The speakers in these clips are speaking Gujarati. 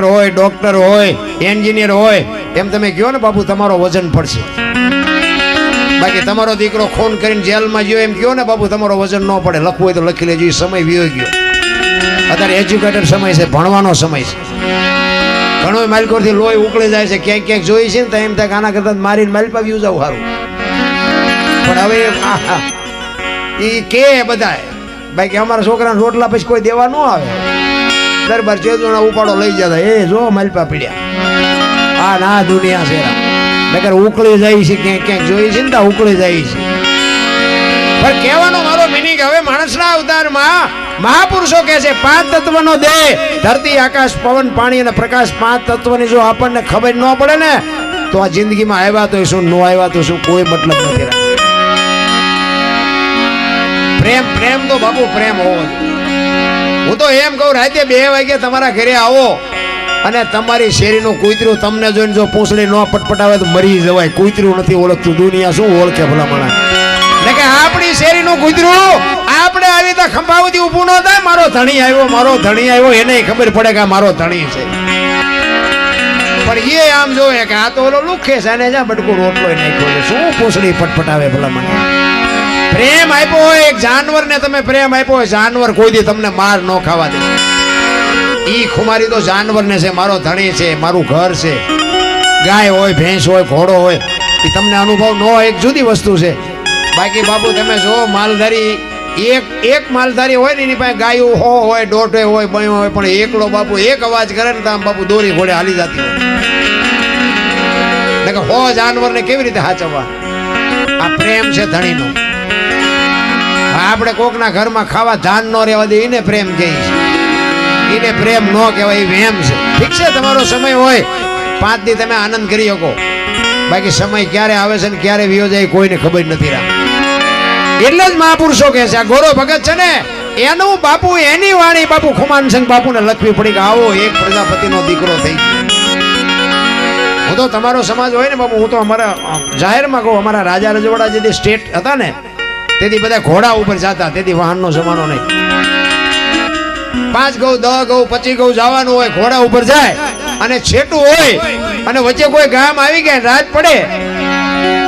હોય, ડોક્ટર હોય, એન્જિનિયર હોય, એમ તમે કહો ને બાપુ તમારો વજન પડશે. બાકી તમારો દીકરો ખૂન કરીને જેલમાં ગયો એમ કહો ને બાપુ તમારો વજન ન પડે. લખવું હોય તો લખી લેજો, સમય વિયો ગયો. અત્યારે એજ્યુકેટેડ સમય છે, ભણવાનો સમય છે. ઘણો માલકોરથી લોહી ઉકળી જાય છે, ક્યાંક ક્યાંક જોઈ છે ને તો એમ થાય આના કરતા મારીને માલપા વ્યુ જાવ સારું. પણ હવે એ કે બધા બાકી અમારા છોકરાને રોટલા પછી કોઈ દેવા ન આવે. દરબાર ચેતોના ઉપાડો લઈ જતા, એ જો માલપા પીડ્યા. આ ના દુનિયા છે, નકર ઉકળી જાય છે, ક્યાંક ક્યાંક જોઈ છે ને તો ઉકળી જાય છે. પણ કહેવાનો મારો મિનિંગ હવે માણસના અવતારમાં મહાપુરુષો કહે છે 5 તત્વનો દેહ, ધરતી આકાશ પવન પાણી અને પ્રકાશ. 5 તત્વની જો આપણને ખબર ન પડે ને તો આ જિંદગીમાં આવ્યા તો શું, ન આવ્યા તો શું, કોઈ મતલબ નથી. પ્રેમ પ્રેમ તો બાપુ પ્રેમ હોવો જોઈએ. હું તો એમ કહું રાતે 2 વાગે તમારા ઘરે આવો અને તમારી શેરીનું કૂતરું તમને જોઈને જો પૂંછડી ન પટપટાવે તો મરી જવાય. કૂતરું નથી ઓળખતું, દુનિયા શું ઓળખે ભલામણા. કે આપણી શેરીનું કૂતરું આપણે આવી તો ખંભાવતી ઊભું ન થાય. મારો ધણી આવ્યો, મારો ધણી આવ્યો, એને ખબર પડે કે મારો ધણી છે. પણ એ આમ જોવે કે આ તો ઓલો લુખે છે ને જ્યાં બટકું રોટલો નાખ્યો, શું પૂંછડી પટપટાવે ભલામણા. પ્રેમ આપ્યો હોય એક જાનવરને, તમે પ્રેમ આપ્યો હોય, જાનવર કોઈ દી તમને માર ન ખાવા દે. ઈ ખુમારી તો જાનવરને છે, મારો ધણી છે, મારું ઘર છે. ગાય હોય, ભેંસ હોય, ઘોડો હોય, એ તમને અનુભવ ન હોય, એક જુદી વસ્તુ છે. બાકી બાપુ તમે જો માલધારી એક માલધારી હોય ને એની પાસે ગાયું હોય, દોઢે હોય, બયો હોય, પણ એકલો બાપુ એક અવાજ કરે ને તો આમ બાપુ દોરી ઘોડે હાલી જતી હોય. હો જાનવરને કેવી રીતે હાચવવા? આ પ્રેમ છે ધણીનો. આપણે કોકના ઘરમાં ખાવા ધાન ન રહેવા દે એને પ્રેમ કહે છે. એને પ્રેમ ન કહેવાય, એ વેમ છે. ઠીક છે, તમારો સમય હોય 5 દી તમે આનંદ કરી શકો. બાકી સમય ક્યારે આવે છે ને ક્યારે વિયો જાય કોઈને ખબર નથી રામ. એટલે જ મહાપુરુષો કહે છે, આ ગોરો ભગત છે ને એનું બાપુ, એની વાણી બાપુ ખુમાનસિંહ બાપુને લખવી પડી કે આવો એક પ્રજાપતિનો દીકરો થઈ. હું તો તમારો સમાજ હોય ને બાપુ, હું તો અમારા જાહેરમાં કહું, અમારા રાજા રજવાડા જે સ્ટેટ હતા ને તેથી બધા ઘોડા ઉપર જતા, તેથી વાહનનો જમાનો નહીં. 5 ગૌ 10 ગૌ 25 ગૌ જવાનું હોય, ઘોડા ઉપર જાય અને છેટું હોય અને વચ્ચે કોઈ ગામ આવી ગયા રાત પડે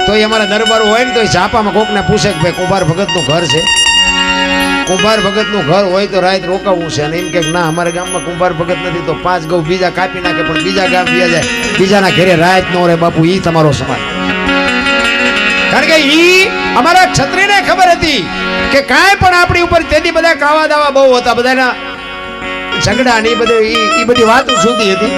તો એ અમારા દરબાર હોય ને તો એ ઝાપામાં કોકને પૂછે કે ભાઈ કુંભાર ભગતનું ઘર છે. કુંભાર ભગતનું ઘર હોય તો રાત રોકાવું છે. અને એમ કે ના અમારા ગામમાં કુંભાર ભગત નથી તો 5 ગૌ બીજા કાપી નાખે, પણ બીજા ગામ બીજા જાય, બીજાના ઘરે રાત ન રહે. બાપુ ઈ તમારો સમાજ. કારણ કે ઈ અમારા ક્ષત્રિયને ખબર હતી કે કાંઈ પણ આપણી ઉપર તેથી બધા કાવા દાવા બહુ હતા, બધાના ઝઘડા ને એ બધી વાતો જુદી હતી.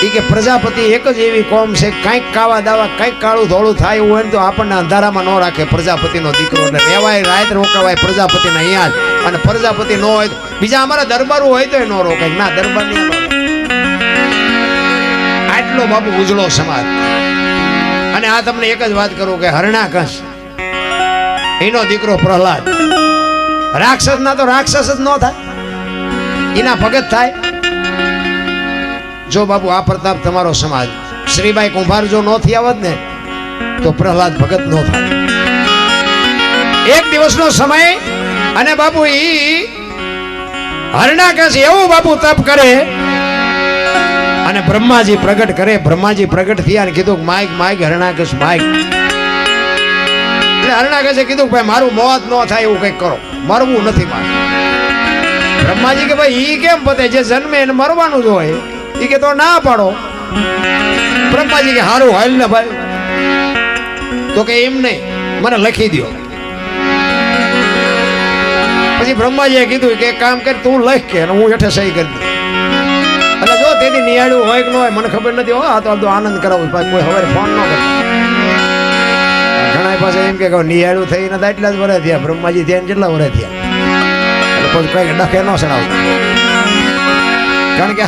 એ કે પ્રજાપતિ એક જ એવી કોમ છે, કંઈક કાવા દાવા, કંઈક કાળું ધોળું થાય એવું હોય ને તો આપણને અંધારામાં ન રાખે. પ્રજાપતિનો દીકરો એટલે રહેવાય, રાત રોકાવાય પ્રજાપતિને અહીંયા જ. અને પ્રજાપતિ ન હોય બીજા અમારા દરબારો હોય તો એ ન રોકાય. ના, દરબાર નહીં. આટલો બાપુ ઉજળો સમાજ. અને આ તમને એક જ વાત કરું કે હરણાકંસ એનો દીકરો પ્રહલાદ, રાક્ષસ ના તો રાક્ષસ જ ન થાય, એના ભગત થાય. જો બાપુ આ પ્રતાપ તમારો સમાજ. શ્રીબાઈ કુંભાર જો ન થી આવત ને તો પ્રહલાદ ભગત ન થાય. એક દિવસનો સમય અને બાપુ ઈ હરણાકંસ એવું બાપુ તપ કરે અને બ્રહ્માજી પ્રગટ કરે. બ્રહ્માજી પ્રગટ થયા અને કીધું માઈક માઈક હરણાકંસ માઈક. એટલે હરણાકંસે કીધું ભાઈ મારું મોત ન થાય એવું કંઈક કરો, મરવું નથી મારે. બ્રહ્માજી કે ભાઈ ઈ કેમ પતે, જે જન્મે એને મરવાનું જ હોય. ઈ કે તો ના પાડો. બ્રહ્માજી કે હારું હાલ ને ભાઈ. તો કે એમ નહીં, મને લખી દો. પછી બ્રહ્માજીએ કીધું કે કામ કર, તું લખ કે હું હેઠે સહી કરી દઉં. એટલે જો તેની નિહાળ્યું હોય કે ન હોય મને ખબર નથી. આ તો આનંદ કરાવું, કોઈ હવે ફોન ન કરે. ઘણા પાસે એમ કે નિહાળ્યું થઈને એટલા જ વર્ષ થયા, બ્રહ્માજી થયા કેટલા વર્ષ થયા, એટલે કઈ ડખે ન સડાવતા. કારણ કે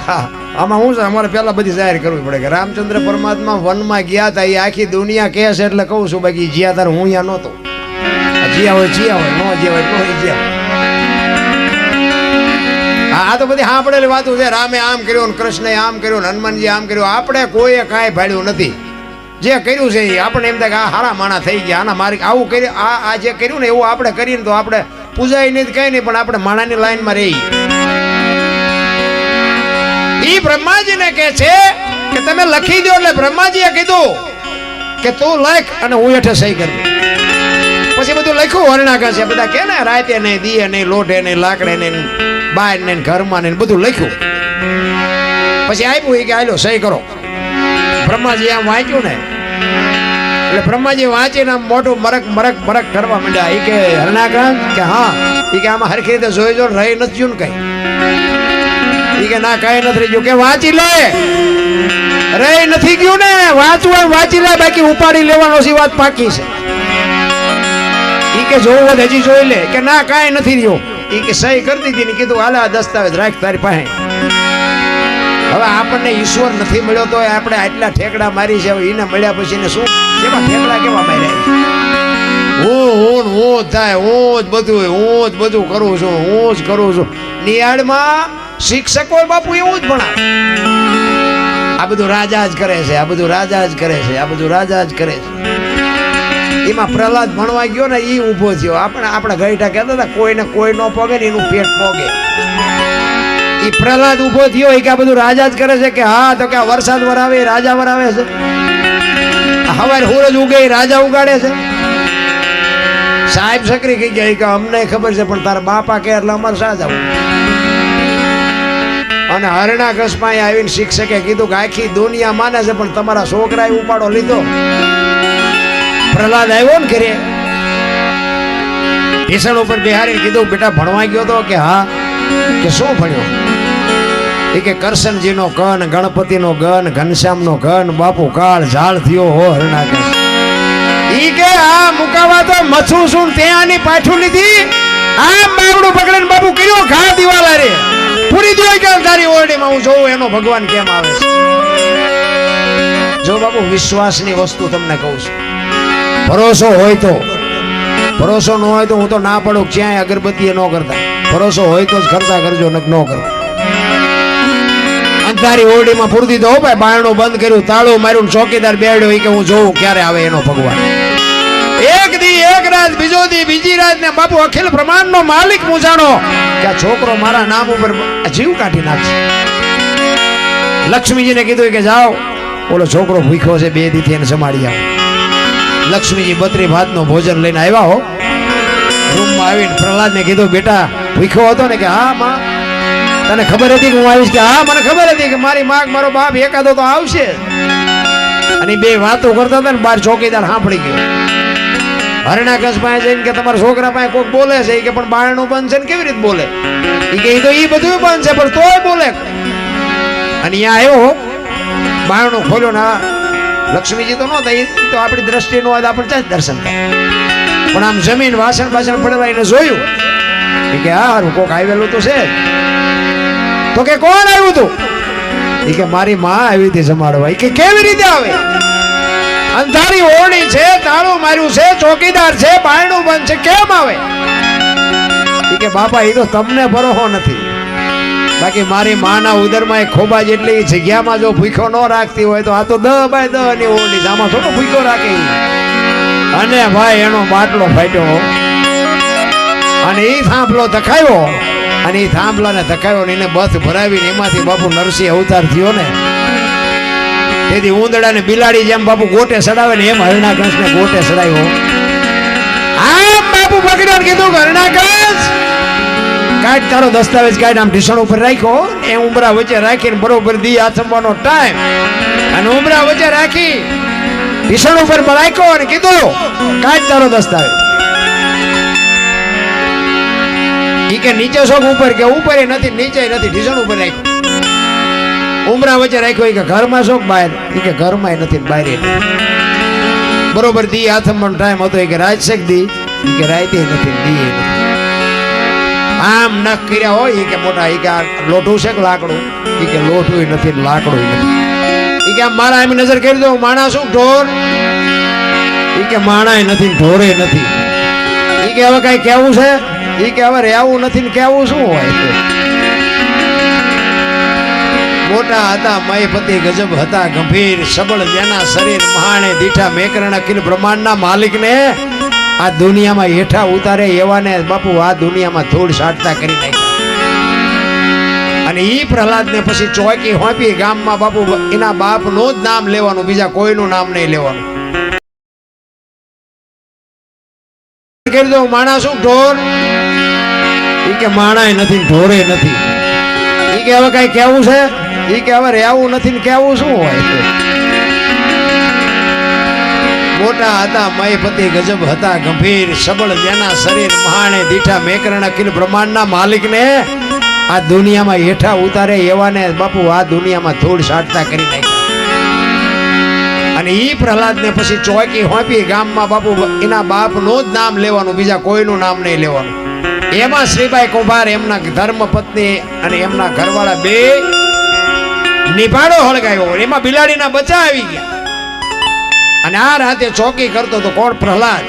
આમાં શું છે, અમારે પેલા બધી જાહેર કરવી પડે કે રામચંદ્ર પરમાત્મા વનમાં ગયા હતા. એ આખી દુનિયા કહે છે એટલે કહું છું, બાકી જ્યાં તાર હું ત્યાં નહોતો. જ્યાં હોય જ્યાં હોય, ન જ્યાં હોય ન જ્યાં. આ તો બધી સાંભળેલી વાતો છે. રામે આમ કર્યું, કૃષ્ણે આમ કર્યું, હનુમાનજી આમ કર્યું. આપણે કોઈએ કાંઈ ભાડ્યું નથી. જે કર્યું છે એ આપણે એમ થાય કે આ હારા માણા થઈ ગયા, આના મારી આવું કર્યું, આ જે કર્યું ને એવું આપણે કરીને તો આપણે પૂજાય નહીં કઈ નહીં, પણ આપણે માણાની લાઈનમાં રહી. એ પછી બ્રહ્માજીને કહે છે કે તમે લખી દો. એટલે બ્રહ્માજીએ કીધું કે તું લખ અને હું હેઠે સહી કરી દઉં. પછી બધું લખ્યું હરણાકર છે બધા કે ને રાતે નહીં, દીએ નહીં, લોઢે નહીં, લાકડે નહીં, બહાર નહીં, ઘરમાં નહીં, બધું લખ્યું. પછી આપ્યું એ કે આલો સહી કરો. બ્રહ્માજી આમ વાંચ્યું ને એટલે બ્રહ્માજી વાંચીને આમ મોટું મરક મરક મરક કરવા માંડ્યા. એ કે હરણાકર કે હા, એ કે આમાં હરખી રીતે જોઈ જો રહી નથી ગયું ને કઈ. એ કે ના કઈ નથી રહી ગયું. કે વાંચી લે, રહી નથી ગયું ને, વાંચવું વાંચી લે, બાકી ઉપાડી લેવાનો છે વાત પાકી છે. ઈ કે જોવું હોય હજી જોઈ લે. કે ના કાંઈ નથી રહ્યો. ઈ કે સહી કરી દીધી ને કીધું હાલે આ દસ્તાવેજ રાખ તારી પાસે. હવે આપણને ઈશ્વર નથી મળ્યો તો આપણે આટલા ઠેકડા મારી છે. એને મળ્યા પછી ને શું કેવા ઠેકડા કેવા માર્યા. હું થાય, હું જ બધું કરું છું, હું જ કરું છું. નિયાળમાં શિક્ષકો બાપુ એવું જ ભણાવે. આ બધું રાજા જ કરે છે, આ બધું રાજા જ કરે છે, આ બધું રાજા જ કરે છે. એમાં પ્રહલાદ ભણવા ગયો ને એ ઊભો થયો. આપણા ગઈઠા કહેતા હતા કોઈને કોઈ ન પોગે ને એનું પેટ પોગે. એ પ્રહલાદ ઊભો થયો એ કે આ બધું રાજા જ કરે છે. કે હા તો કે વરસાદ વરાવે રાજા વરાવે છે, હવારે સૂરજ ઉગે રાજા ઉગાડે છે. સાહેબ સકરી કહી ગયા કે અમને ખબર છે પણ તારા બાપા કે એટલે અમારે સા જવું. અને હરણાકસમાં આવીને શિક્ષકે કીધું કે આખી દુનિયા માને છે પણ તમારા છોકરાએ ઉપાડો લીધો. પ્રહલાદ આવ્યો ને ઘરે ઢીસણ ઉપર બિહારી કીધું બેટા ભણવા ગયો તો. કે હા. કે શું ભણ્યો. એ કે કરશનજીનો કન, ગણપતિનો ગન, ઘનશ્યામનો ઘન, બાપુ કાળ ઝાડ થયો હો હરણાકસ. ઈ કે આ મુકાવા તો મથું છું ત્યાંની પાછું લીધી. આ બાવડું પકડીને બાપુ કર્યો ઘા દિવાલા રે પૂરી દિયો કે તારી ઓરડીમાં હું જોઉં એનો ભગવાન કેમ આવે છે. જો બાપુ વિશ્વાસની વસ્તુ તમને કહું છું. ભરોસો હોય તો, ભરોસો ન હોય તો હું તો ના પડું ક્યાંય અગરબત્તી ન કરતા. ભરોસો હોય તો જ કરતા કરજો, ન કરો. અંધારી ઓરડીમાં પૂરી દીધો ભાઈ, બારણું બંધ કર્યું, તાળું માર્યું, ચોકીદાર બેડ્યો કે હું જોઉં ક્યારે આવે એનો ભગવાન. એક દી એક રાત, બીજો દી બીજી રાત ને બાપુ અખિલ બ્રહ્માંડનો માલિક મૂંઝાણો કે આ છોકરો મારા નામ ઉપર જીવ કાઢી નાખશે. લક્ષ્મીજીને કીધું કે જાઓ ઓલો છોકરો ભૂખ્યો છે, 2 દીથી એને સંભાળી આવો. લક્ષ્મીજી 32 ભાતનું ભોજન લઈને આવ્યા હો. રૂમમાં આવીને પ્રહલાદને કીધું બેટા ભૂખ્યો હતો ને. કે હા માં તને ખબર હતી કે હું આવીશ. કે હા મને ખબર હતી કે મારી માં મારો બાપ એકાદો તો આવશે. અને 2 વાતો કરતા હતા ને બાર ચોકીદાર સાંભળી ગયો. હરણાકસ પાસે જઈને કે તમારા છોકરા પાસે કોઈક બોલે છે. કે પણ બારણું બંધ છે ને કેવી રીતે બોલે. એ કે તો એ બધું બંધ છે પણ તોય બોલે. અને અહીંયા આવ્યો બારણું ખોલ્યો ને લક્ષ્મીજી તો નહોતા, એ તો આપણી દ્રષ્ટિ નો હોય આપણે ત્યાં જ દર્શન થાય. પણ આમ જમીન વાસણ બાસણ પડેલા એને જોયું. કે હા હારું કોક આવેલું તો છે. તો કે કોણ આવ્યું તું. એ કે મારી માં આવી હતી જમાડવા. કે કેવી રીતે આવે. અંધારી ઓરડી છે, તાળું માર્યું છે, ચોકીદાર છે, બારણું બંધ છે, કેમ આવે. એ કે બાપા એ તો તમને ભરોસો નથી, બાકી મારી માના ઉદરમાં એક ખોબા જેટલી જગ્યામાં જો ભૂખ્યો ન રાખતી હોય તો આ તો 10 બાય 10 ની ઓરડી છે, આમાં થોડો ભૂખ્યો રાખે. અને ભાઈ એનો બાટલો ફાટ્યો અને એ થાંભલો ધકાયો. અને એ થાંભલાને ધકાયો ને એને બસ ભરાવીને એમાંથી બાપુ નરસિંહ અવતાર થયો ને. તેથી ઉંદડા ને બિલાડી જેમ બાપુ ગોટે સડાવે ને એમ હરણાકસને ગોટે સડાયો. આમ બાપુ પકડ્યો કીધું હરણાકસ કાઢ તારો દસ્તાવેજ કાઢ. આમ ઢીસણ ઉપર રાખ્યો. એ ઉમરા વચ્ચે રાખીને બરોબર દી આથમવાનો ટાઈમ અને ઉમરા વચ્ચે રાખી ઢીસણ ઉપર રાખ્યો અને કીધું કાઢ તારો દસ્તાવેજ. ઈ કે નીચે શોખ ઉપર. કે ઉપર નથી નીચે નથી, ઢીસણ ઉપર રાખ્યો. ઉમરા વચ્ચે રાખ્યો. કે ઘરમાં શોખ બહાર. કે ઘરમાં નથી બહાર. બરોબર દી આથમવાનો ટાઈમ હતો. કે રાજશેખ દી. કે રાતે નથી દી નથી. આમ નખ કર્યા હોય કે મોટા. કે આ લોઠું છે કે લાકડું. કે લોઠું નથી લાકડું નથી. કે મારા એમ નજર કરી દો માણા શું ઢોર. કે માણા નથી ઢોરે નથી. કે હવે કઈ કેવું છે. કે હવે રહેવું નથી ને કેવું શું હોય. મોટા હતા મયપતિ ગજબ હતા ગંભીર સબળ જેના શરીર મહાણે દીઠા મેકરણ અખિલ બ્રહ્માંડના માલિકને આ દુનિયામાં હેઠા ઉતારે એવાને બાપુ આ દુનિયામાં ધૂળ સાટતા કરી નાખ્યા. અને ઈ પ્રહલાદને પછી ચોકી હોપી ગામમાં બાપુ એના બાપનું જ નામ લેવાનું, બીજા કોઈનું નામ નહીં લેવાનું. કરી દો માણા શું ઢોર, ઈ કે માણાય નથી ઢોરે નથી. ઈ કે હવે કઈ કેવું છે, ઈ કે હવે રહેવું નથી ને કેવું શું હોય. મોટા હતા મયપતિ ગજબ હતા ગંભીર સબળ જેના શરીર મહાણે દીઠા મેકરણ અખિલ બ્રહ્માંડના માલિકને આ દુનિયામાં હેઠા ઉતારે એવાને બાપુ આ દુનિયામાં ધૂળ સાટતા કરી નાખ્યા. અને ઈ પ્રહલાદને પછી ચોકી હોપી ગામમાં બાપુ એના બાપનું જ નામ લેવાનું, બીજા કોઈનું નામ નહીં લેવાનું. એમાં શ્રીબાઈ કુંભાર એમના ધર્મ પત્ની અને એમના ઘરવાળા બે નિભાડો હળગાયો. એમાં બિલાડીના બચ્ચા આવી ગયા. અને આ રાતે ચોકી કરતો તો કોણ? પ્રહલાદ.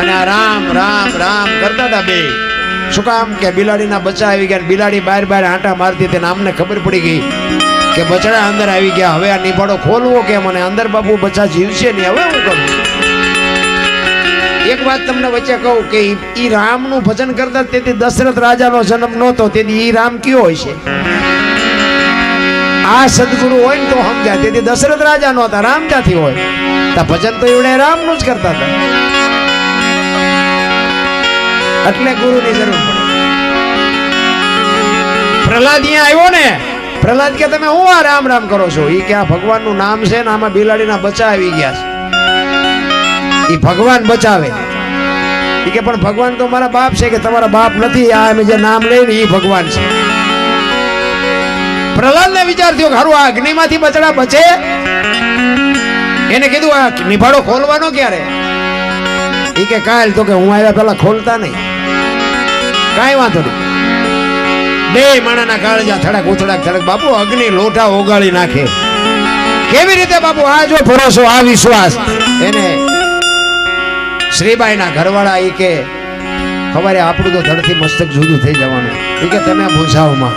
અને આ રામ રામ રામ કરતા હતા બે. શું કામ? કે બિલાડીના બચ્ચા આવી ગયા. બિલાડી બહાર બહાર આંટા મારતી હતી. અમને ખબર પડી ગઈ કે બચડા અંદર આવી ગયા. હવે આ નિભાડો ખોલવો કે મને અંદર બાપુ બચ્ચા જીવશે નહીં. હવે હું કરું? એક વાત તમને વચ્ચે કહું કે ઈ રામનું ભજન કરતા તેથી દશરથ રાજાનો જન્મ નહોતો. તેથી ઈ રામ કયો હોય છે? આ સદગુરુ હોય ને તો સમજાય. તેથી દશરથ રાજા નો હતા, રામ ક્યાંથી હોય? તો ભજન તો એવડે રામનું જ કરતા હતા. એટલે ગુરુની જરૂર પડે. પ્રહલાદ અહીંયા આવ્યો ને, પ્રહલાદ કે તમે હું આ રામ રામ કરો છો? ઈ કે આ ભગવાનનું નામ છે ને આમાં બિલાડીના બચ્ચા આવી ગયા છે. ઈ ભગવાન બચાવે. ઈ કે પણ ભગવાન તો મારા બાપ છે. કે તમારા બાપ નથી, આ અમે જે નામ લઈને ઈ ભગવાન છે. પ્રહલાદ ને વિચાર થયો કે હારું આ અગ્નિમાંથી બચડા બચે. એને કીધું આ નિભાડો ખોલવાનો ક્યારે? ઈ કે કાલ. તો કે હું આવ્યા પેલા ખોલતા નહીં. કાંઈ વાંધો નહીં. બે માણાના કાળજા થડક ઉથડક થડક બાપુ અગ્નિ લોઢા ઓગાળી નાખે. કેવી રીતે બાપુ? આ જો ભરોસો, આ વિશ્વાસ. એને શ્રીબાઈના ઘરવાળા ઈ કે ખબર આપણું તો ધડથી મસ્તક જુદું થઈ જવાનું. ઈ કે તમે મૂંઝાવમાં,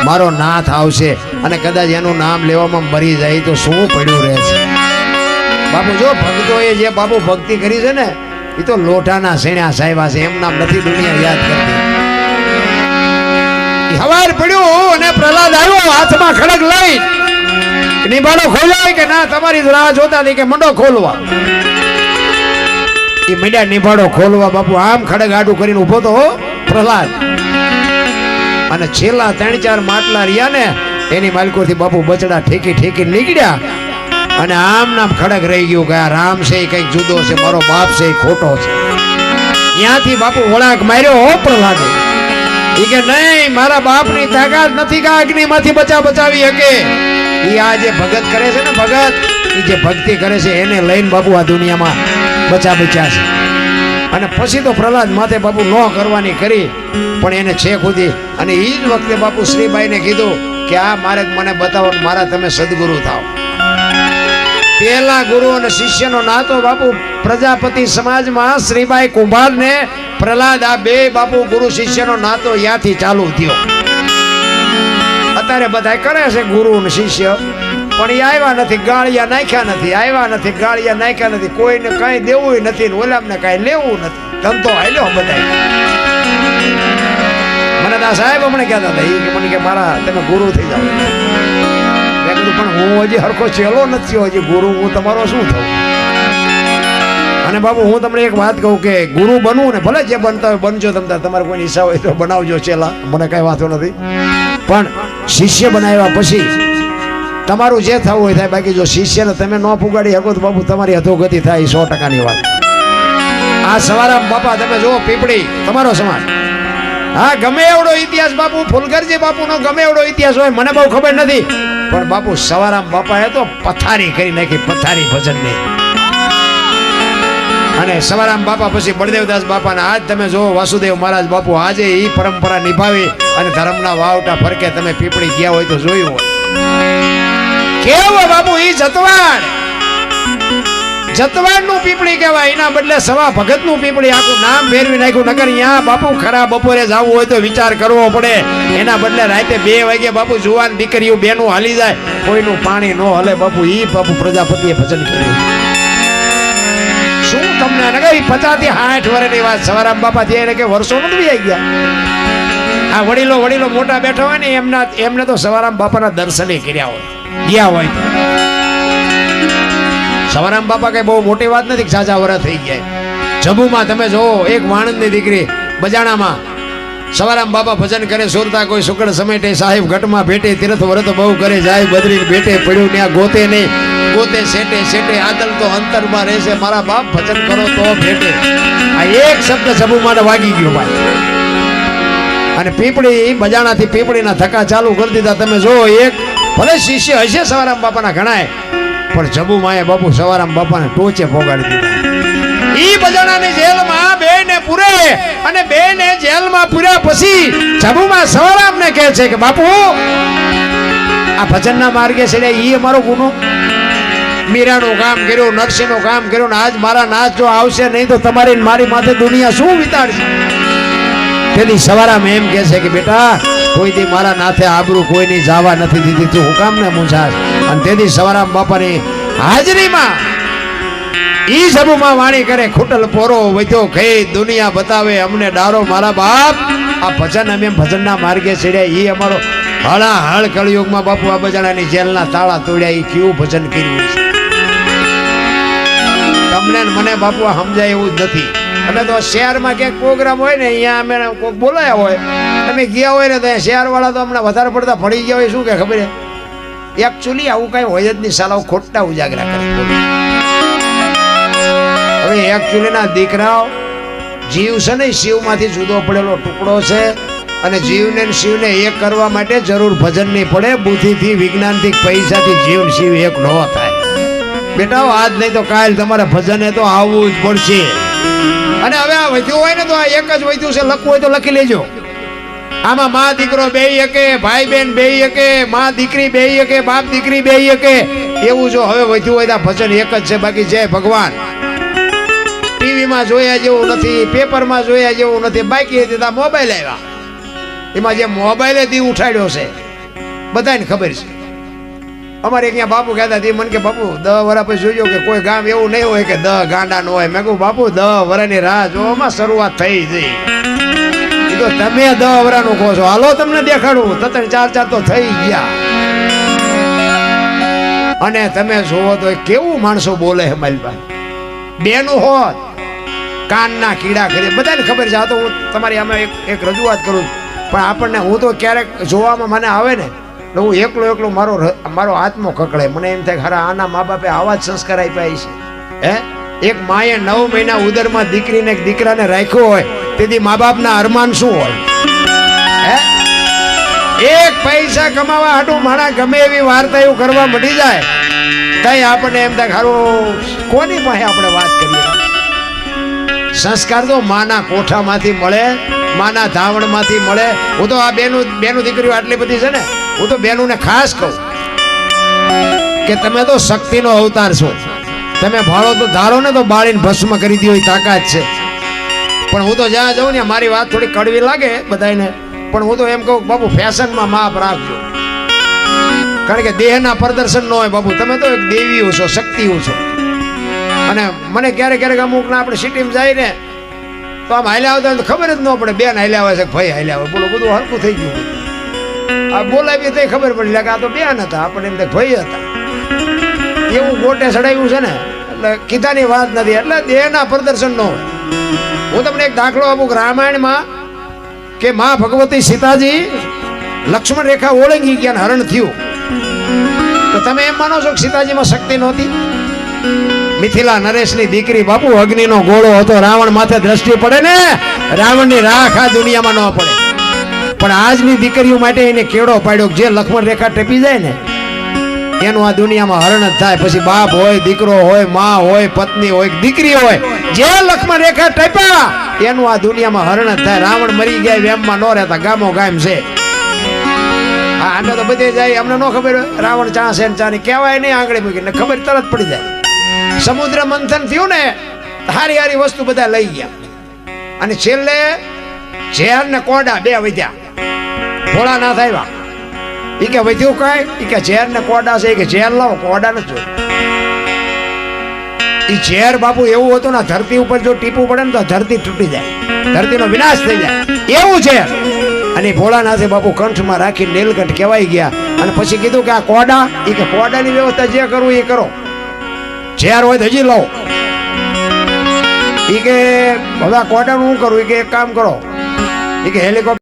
મારો નાથ આવશે અને કદાચ એનું નામ લેવામાં મરી જાય તો શું પડ્યું રહે છે? બાપુ જો ભક્તોએ જે બાપુ ભક્તિ કરી છે ને એ તો લોઢાના સેણ્યા સાહેબા છે. એમ નામ નથી દુનિયા યાદ કરતી. હવાર પડ્યું અને પ્રહલાદ આવ્યો હાથમાં ખડક લઈ. નિભાડો ખોલાય કે ના? તમારી રાહ જોતા હતી કે મંડો ખોલવા. એ મીડિયા નિભાડો ખોલવા. બાપુ આમ ખડક આડું કરીને ઉભો તો પ્રહલાદ. અને છેલ્લા 3-4 માટલા રહ્યા ને એની માલિકોથી બાપુ બચડા ઠેકી ઠેકી નીકળ્યા. અને આમ નામ ખડક રહી ગયું કે આ રામ છે કઈક જુદો છે, મારો બાપ છે ખોટો છે. ત્યાંથી બાપુ વળાંક માર્યો હો પ્રહલાદ. ઈ કે નહીં, મારા બાપની તાકાત નથી કે અગ્નિમાંથી બચાવી શકે. ઈ આ જે ભગત કરે છે ને, ભગત ઈ જે ભક્તિ કરે છે એને લઈને બાપુ આ દુનિયામાં બચ્યા છે. અને પછી તો પ્રહલાદ માથે બાપુ ન કરવાની કરી, પણ એને છે ખુદી. અને એ જ વખતે બાપુ શ્રીબાઈને કીધું કે આ મારે મને બતાવો, મારા તમે સદગુરુ થાવ. પેલા ગુરુ અને શિષ્યનો નાતો બાપુ પ્રજાપતિ સમાજમાં શ્રીબાઈ કુંભાર ને પ્રહલાદ આ બે બાપુ ગુરુ શિષ્યનો નાતો ત્યાંથી ચાલુ થયો. અત્યારે બધા કરે છે ગુરુ અને શિષ્ય, પણ એ આવ્યા નથી, ગાળિયા નાખ્યા નથી, આવ્યા નથી, ગાળિયા નાખ્યા નથી. કોઈને કઈ દેવું નથી, ઓલામને કઈ લેવું નથી. ધંધો હાલ્યો બધા. મને તો સાહેબ હમણાં કહેતા હતા કે મને કે મારા તમે ગુરુ થઈ જાવ. મેં કીધું પણ હું હજી હરખો ચેલો નથી, હજી ગુરુ હું તમારો શું થવું? અને બાબુ હું તમને એક વાત કહું કે ગુરુ બનવું ને ભલે જે બનતા હોય બનજો, તમારે કોઈ ઈચ્છા હોય તો બનાવજો ચેલા, મને કઈ વાંધો નથી. પણ શિષ્ય બનાવ્યા પછી તમારું જે થવું હોય થાય. બાકી જો શિષ્યને તમે ન પુગાડી શકો તો બાપુ તમારી અધોગતિ થાય, 100%ની વાત. આ સવારામ બાપા તમે જુઓ, પીપળી તમારો સમાજ. હા, ગમે એવડો ઇતિહાસ બાપુ ફુલગરજી બાપુનો ગમે એવડો ઇતિહાસ હોય, મને બહુ ખબર નથી, પણ બાપુ સવારામ બાપાએ તો પથારી કરી નાખી, પથારી ભજનની. અને સવારામ બાપા પછી બળદેવદાસ બાપાના આજ તમે જો વાસુદેવ મહારાજ બાપુ આજે એ પરંપરા નિભાવી અને ધર્મના વાવટા ફરકે તમે પીપળી ગયા હોય તો જોયું હોય. કેવો બાપુ ઈ જતવાડ નું પીપળી કહેવાય, એના બદલે સવા ભગત નું પીપળી આખું નામ ફેરવી નાખ્યું. નગર અહીંયા બાપુ ખરા બપોરે જવું હોય તો વિચાર કરવો પડે. એના બદલે રાતે 2 વાગે બાપુ જુવાન દીકરીઓ બેનું હાલી જાય, કોઈનું પાણી ન હલે. બાપુ ઈ બાપુ પ્રજાપતિએ ભજન કર્યું. શું તમને 50 થી 60 વર્ષની વાત સવારામ બાપા થી, એટલે કે વર્ષો નથી આવી ગયા. આ વડીલો વડીલો મોટા બેઠા હોય ને એમને તો સવારામ બાપાના દર્શને કર્યા હોય, ગયા હોય તો. સવારામ બાપા કઈ બહુ મોટી વાત નથી, સાજા વરા થઈ ગયા. જબુમાં તમે જોવો, એક વાણંદની દીકરી બજાણામાં સવારામ બાપા ભજન કરે, સુરતા કોઈ સુકડ સમેટે, સાહેબ ઘટમાં ભેટે, તીર્થ વ્રત બહુ કરે, જાય બદરી ભેટે, પડ્યું ત્યાં ગોતે નહીં, ગોતે સેટે સેટે, આદલ તો અંતરમાં રહેશે, મારા બાપ ભજન કરો તો ભેટે. આ એક શબ્દ જબુ માટે વાગી ગયો ભાઈ. અને પીપળી બજાણાથી પીપળીના ધક્કા ચાલુ કરી દીધા. તમે જો, એક ભલે શિષ્ય હશે સવારામ બાપાના ઘણાય, પણ જબુ માએ બાપુ સવારામ બાપાને ટોચે પોગાડી દીધા. ઈ બજાણાની જેલમાં બેને પૂરે, અને બેને જેલમાં પૂર્યા પછી જબુમાં સવારામને કહે છે કે બાપુ આ ભજનના માર્ગે છે ઈ અમારો ગુનો. મીરાનું કામ કર્યું, નરસિંહનું કામ કર્યું, ને આજ મારા નાથ જો આવશે નહીં તો તમારી મારી માથે દુનિયા શું વિતાડશે. તેથી સવારામ એમ કહે છે કે બેટા, કોઈ દી મારા નાથે આબરૂ કોઈની જાવા નથી દીધી, તું હુકામ ને મૂંઝાશ. અને તેથી સવારામ બાપાની હાજરીમાં ઈ સબુમાં વાણી કરે, ખૂટલ પોરો વધ્યો ખઈ, દુનિયા બતાવે અમને ડારો, મારા બાપ આ ભજન અમે ભજનના માર્ગે ચડ્યા, ઈ અમારો હળાહળ કળયુગમાં બાપુ આ બજાણાની જેલના તાળા તોડ્યા, ઈ કેવું ભજન કર્યું છે. તમને મને બાપુ આ સમજાય એવું જ નથી. અમે તો શહેરમાં ક્યાંક પ્રોગ્રામ હોય ને, અહીંયા અમે કોઈક બોલાયા હોય, તમે ગયા હોય ને તો શહેરવાળા તો હમણાં વધારે પડતા ભળી ગયા હોય. શું કે ખબર એકચ્યુઅલી આવું કઈ હોય જ નહીં, સાલાઓ ખોટા ઉજાગરા કરે. હવે એકચ્યુઅલી ના દીકરાઓ જીવ છે ને, શિવમાંથી જુદો પડેલો ટુકડો છે, અને જીવને શિવને એક કરવા માટે જરૂર ભજન નહીં પડે. બુદ્ધિથી, વિજ્ઞાનથી, પૈસાથી જીવ શિવ એક ન થાય. બેટા આજ નહીં તો કાલ તમારે ભજને તો આવવું જ પડશે. અને હવે આ વધ્યું હોય ને તો આ એક જ વધ્યું છે, લખવું હોય તો લખી લેજો. આમાં માં દીકરો બેય શકે, ભાઈ બેન બેય શકે, માં દીકરી બેય શકે, બાપ દીકરી બેય શકે, એવું જો હવે વધ્યું હોય તો ભજન એક જ છે. બાકી જય ભગવાન ટીવીમાં જોયા જેવું નથી, પેપરમાં જોયા જેવું નથી. બાકી હતી મોબાઈલ આવ્યા, એમાં જે મોબાઈલે દી ઉઠાડ્યો છે બધાને ખબર છે. અમારે અહીંયા બાપુ કહેતા હતી મને કે બાપુ 10 વર્ષ પછી જોજો કે કોઈ ગામ એવું નહીં હોય કે 10 ગાંડા ન હોય. મેં કહું બાપુ 10 વર્ષની રાહ જોવામાં શરૂઆત થઈ જઈ. તો તમે 10 વર્ષનું કહો છો, હાલો તમને દેખાડું. 3-4 તો થઈ ગયા. અને તમે જોવો તો કેવું માણસો બોલે છે મારી પાસે. બેનું હોત કાનના કીડા કરી, બધાને ખબર છે. આ તો હું તમારી આમાં એક રજૂઆત કરું, પણ આપણને હું તો ક્યારેક જોવામાં મને આવે ને તો હું એકલો મારો આત્મો કકડે. મને એમ થાય ખરા આના મા બાપે આવા જ સંસ્કાર આપ્યા છે. હે, એક માએ 9 મહિના ઉદરમાં દીકરીને દીકરાને રાખ્યો હોય, તેથી મા બાપના અરમાન શું હોય. હે, એક પૈસા કમાવા હાટું માણા ગમે એવી વાર્તા એવું કરવા મળી જાય તઈ આપણને એમ થાય ખરું કોની પાસે આપણે વાત કરીએ. સંસ્કાર તો માના કોઠામાંથી મળે, માના ધાવણમાંથી મળે. હું તો આ બેનું દીકરીઓ આટલી બધી છે ને, હું તો બેનુંને ખાસ કહું કે તમે તો શક્તિનો અવતાર છો. તમે ભાળો તો ધારો ને તો બાળીને ભસ્મ કરી દો, એ તાકાત છે. પણ હું તો જ્યાં જાઉં ને મારી વાત થોડી કડવી લાગે બધાને, પણ હું તો એમ કહું બાપુ ફેશનમાં માપ રાખજો. કારણ કે દેહના પ્રદર્શન ન હોય બાપુ. તમે તો એક દેવીઓ છો, શક્તિઓ છો. અને મને ક્યારેક અમુકના આપણે સિટીમાં જાય ને તો આમ હાલ્યા આવતા તો ખબર જ ન પડે બેન હાલ્યા આવે છે કે ભાઈ હાલ્યા આવે. બોલો બધું હરકું થઈ ગયું. આ બોલાવીએ તો ખબર પડી કે આ તો બેન હતા, આપણને એમ ભાઈ હતા. એવું ગોટે ચડાવ્યું છે ને, એટલે કીધાની વાત નથી. એટલે દેહના પ્રદર્શન ન હોય. હું તમને એક દાખલો આપું. રામાયણમાં કે માં ભગવતી સીતાજી લક્ષ્મણ રેખા ઓળંગી ગયા, હરણ થયું. તો તમે એમ માનો છો કે સીતાજીમાં શક્તિ નહોતી? મિથિલા નરેશની દીકરી બાપુ, અગ્નિનો ગોળો હતો. રાવણ માથે દ્રષ્ટિ પડે ને, રાવણની રાખ આ દુનિયામાં ન પડે. પણ આજની દીકરીઓ માટે એને કેળો પાડ્યો. જે લક્ષ્મણ રેખા ટેપી જાય ને એનું આ દુનિયામાં હરણ જ થાય. પછી બાપ હોય, દીકરો હોય, માં હોય, પત્ની હોય, દીકરી હોય, જે લક્ષ્મણ રેખા ટેપ્યા એનું આ દુનિયામાં હરણ જ થાય. રાવણ મરી ગયા વેમમાં ન રહેતા, ગામો ગામ છે. હા, આને તો બધે જાય, અમને ન ખબર હોય રાવણ ચા છે ચાની કહેવાય નહીં, આંગળી મૂકીને ખબર તરત પડી જાય. સમુદ્ર મંથન થયું ને, હારી હારી વસ્તુ બધા લઈ ગયા, અને છેલ્લે ઝેર ને કોડા બે વધ્યા. ભોળાનાથ આવ્યા, એ કે વધ્યું કઈ? એ કે ઝેર ને કોડા છે. કે ઝેર લાવો, કોડા નથી જોયું. એ ઝેર બાપુ એવું હતું ને, ધરતી ઉપર જો ટીપવું પડે ને તો ધરતી તૂટી જાય, ધરતીનો વિનાશ થઈ જાય એવું ઝેર. અને ભોળાનાથે બાપુ કંઠમાં રાખી નીલકંઠ કહેવાય ગયા. અને પછી કીધું કે આ કોડા, એ કે કોડાની વ્યવસ્થા જે કરવું એ કરો, ઝેર હોય તો હજી લાવો. એ કે હવે આ કોડાનું શું કરવું? એ કે એક કામ કરો, એ કે હેલિકોપ્ટર